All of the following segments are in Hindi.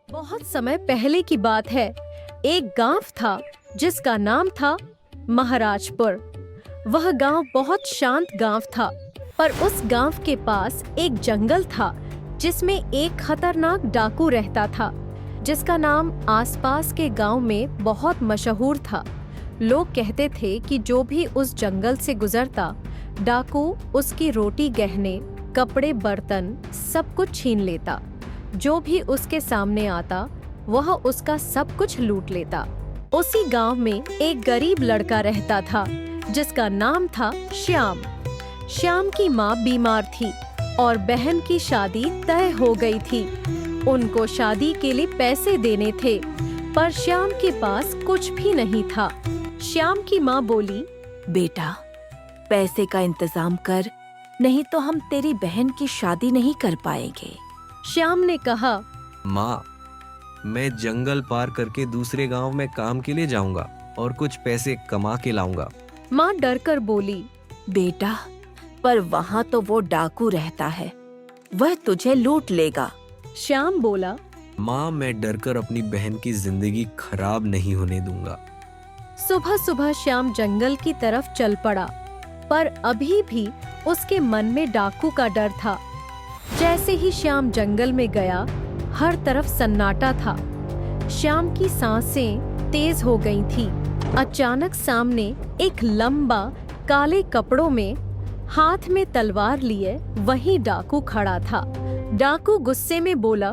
बहुत समय पहले की बात है। एक गांव था जिसका नाम था महाराजपुर। वह गांव बहुत शांत गांव था, पर उस गांव के पास एक जंगल था जिसमें एक खतरनाक डाकू रहता था, जिसका नाम आसपास के गांव में बहुत मशहूर था। लोग कहते थे कि जो भी उस जंगल से गुजरता, डाकू उसकी रोटी, गहने, कपड़े, बर्तन सब कुछ छीन लेता। जो भी उसके सामने आता वह उसका सब कुछ लूट लेता। उसी गांव में एक गरीब लड़का रहता था जिसका नाम था श्याम। श्याम की माँ बीमार थी और बहन की शादी तय हो गई थी। उनको शादी के लिए पैसे देने थे, पर श्याम के पास कुछ भी नहीं था। श्याम की माँ बोली, बेटा, पैसे का इंतजाम कर, नहीं तो हम तेरी बहन की शादी नहीं कर पाएंगे। श्याम ने कहा, माँ, मैं जंगल पार करके दूसरे गांव में काम के लिए जाऊंगा और कुछ पैसे कमा के लाऊंगा। माँ डरकर बोली, बेटा, पर वहाँ तो वो डाकू रहता है, वह तुझे लूट लेगा। श्याम बोला, माँ, मैं डरकर अपनी बहन की जिंदगी खराब नहीं होने दूंगा। सुबह सुबह श्याम जंगल की तरफ चल पड़ा, पर अभी भी उसके मन में डाकू का डर था। जैसे ही श्याम जंगल में गया, हर तरफ सन्नाटा था। श्याम की सांसें तेज हो गई थी। अचानक सामने एक लंबा, काले कपड़ों में, हाथ में तलवार लिए वही डाकू खड़ा था। डाकू गुस्से में बोला,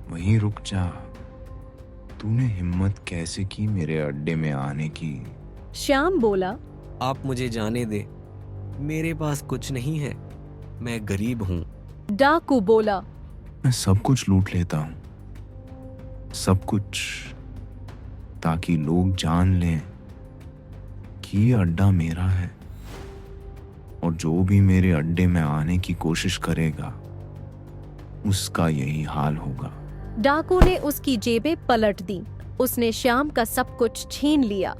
वहीं रुक जा, तूने हिम्मत कैसे की मेरे अड्डे में आने की? श्याम बोला, आप मुझे जाने दे, मेरे पास कुछ नहीं है, मैं गरीब हूँ। डाकू बोला, मैं सब कुछ लूट लेता हूँ, सब कुछ, ताकि लोग जान लें कि ये अड्डा मेरा है, और जो भी मेरे अड्डे में आने की कोशिश करेगा उसका यही हाल होगा। डाकू ने उसकी जेबें पलट दी। उसने श्याम का सब कुछ छीन लिया।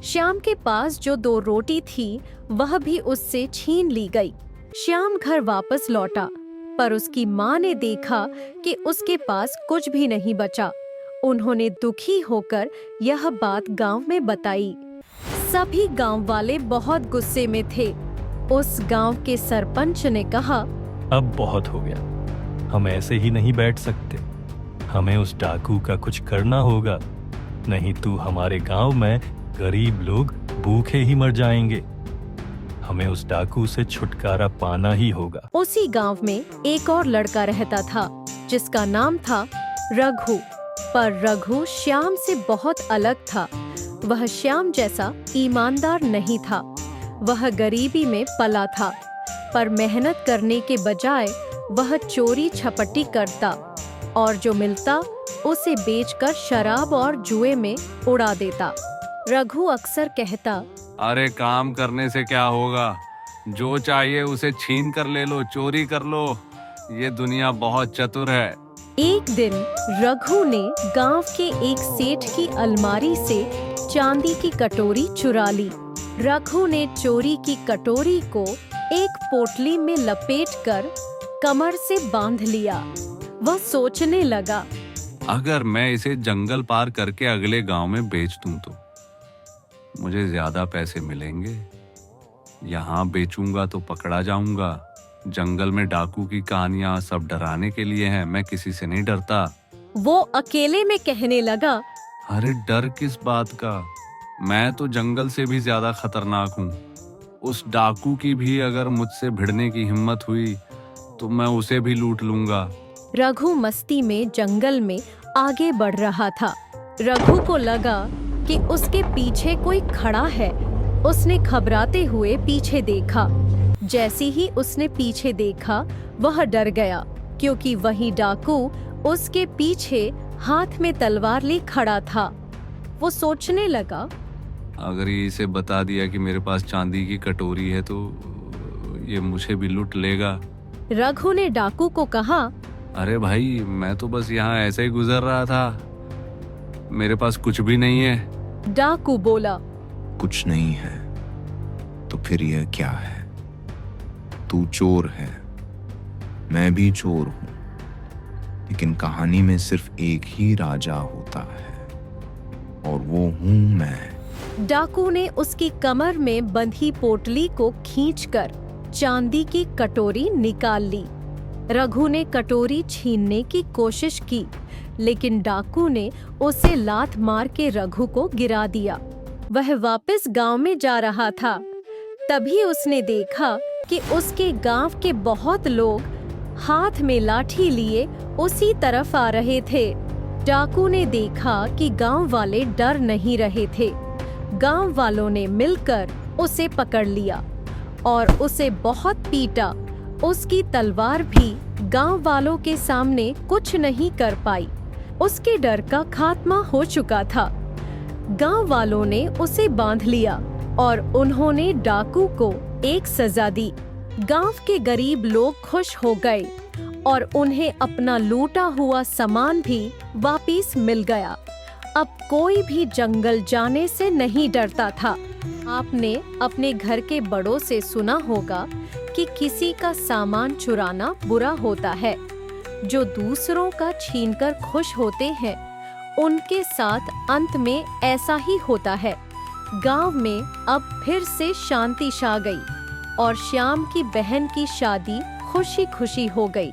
श्याम के पास जो 2 रोटी थी वह भी उससे छीन ली गई। श्याम घर वापस लौटा, पर उसकी माँ ने देखा कि उसके पास कुछ भी नहीं बचा। उन्होंने दुखी होकर यह बात गांव में बताई। सभी गांव वाले बहुत गुस्से में थे। उस गांव के सरपंच ने कहा, अब बहुत हो गया, हम ऐसे ही नहीं बैठ सकते। हमें उस डाकू का कुछ करना होगा, नहीं तो हमारे गांव में गरीब लोग भूखे ही मर जाएंगे। हमें उस डाकू से छुटकारा पाना ही होगा। उसी गांव में एक और लड़का रहता था जिसका नाम था रघु। पर रघु श्याम से बहुत अलग था। वह श्याम जैसा ईमानदार नहीं था। वह गरीबी में पला था, पर मेहनत करने के बजाय वह चोरी छपटी करता और जो मिलता उसे बेचकर शराब और जुए में उड़ा देता। रघु अक्सर कहता, अरे काम करने से क्या होगा, जो चाहिए उसे छीन कर ले लो, चोरी कर लो, ये दुनिया बहुत चतुर है। एक दिन रघु ने गांव के एक सेठ की अलमारी से चांदी की कटोरी चुरा ली। रघु ने चोरी की कटोरी को एक पोटली में लपेटकर कमर से बांध लिया। वह सोचने लगा, अगर मैं इसे जंगल पार करके अगले गांव में बेच दूं तो मुझे ज्यादा पैसे मिलेंगे। यहाँ बेचूंगा तो पकड़ा जाऊंगा। जंगल में डाकू की कहानियां सब डराने के लिए हैं, मैं किसी से नहीं डरता। वो अकेले में कहने लगा, अरे डर किस बात का, मैं तो जंगल से भी ज्यादा खतरनाक हूँ। उस डाकू की भी अगर मुझसे भिड़ने की हिम्मत हुई तो मैं उसे भी लूट लूंगा। रघु मस्ती में जंगल में आगे बढ़ रहा था। रघु को लगा कि उसके पीछे कोई खड़ा है। उसने घबराते हुए पीछे देखा। जैसे ही उसने पीछे देखा, वह डर गया, क्योंकि वही डाकू उसके पीछे हाथ में तलवार ले खड़ा था। वो सोचने लगा, अगर ये इसे बता दिया कि मेरे पास चांदी की कटोरी है तो ये मुझे भी लूट लेगा। रघु ने डाकू को कहा, अरे भाई, मैं तो बस यहाँ ऐसे ही गुजर रहा था, मेरे पास कुछ भी नहीं है। डाकू बोला, कुछ नहीं है तो फिर यह क्या है? तू चोर है, मैं भी चोर हूँ, लेकिन कहानी में सिर्फ एक ही राजा होता है और वो हूं मैं। डाकू ने उसकी कमर में बंधी पोटली को खींचकर चांदी की कटोरी निकाल ली। रघु ने कटोरी छीनने की कोशिश की, लेकिन डाकू ने उसे लात मार के रघु को गिरा दिया। वह वापस गांव में जा रहा था, तभी उसने देखा कि उसके गांव के बहुत लोग हाथ में लाठी लिए उसी तरफ आ रहे थे। डाकू ने देखा कि गांव वाले डर नहीं रहे थे। गांव वालों ने मिलकर उसे पकड़ लिया और उसे बहुत पीटा। उसकी तलवार भी गांव वालों के सामने कुछ नहीं कर पाई। उसके डर का खात्मा हो चुका था। गांव वालों ने उसे बांध लिया और उन्होंने डाकू को एक सजा दी। गांव के गरीब लोग खुश हो गए और उन्हें अपना लूटा हुआ सामान भी वापस मिल गया। अब कोई भी जंगल जाने से नहीं डरता था। आपने अपने घर के बड़ों से सुना होगा कि किसी का सामान चुराना बुरा होता है। जो दूसरों का छीनकर खुश होते हैं, उनके साथ अंत में ऐसा ही होता है। गांव में अब फिर से शांति छा गई और श्याम की बहन की शादी खुशी खुशी हो गई।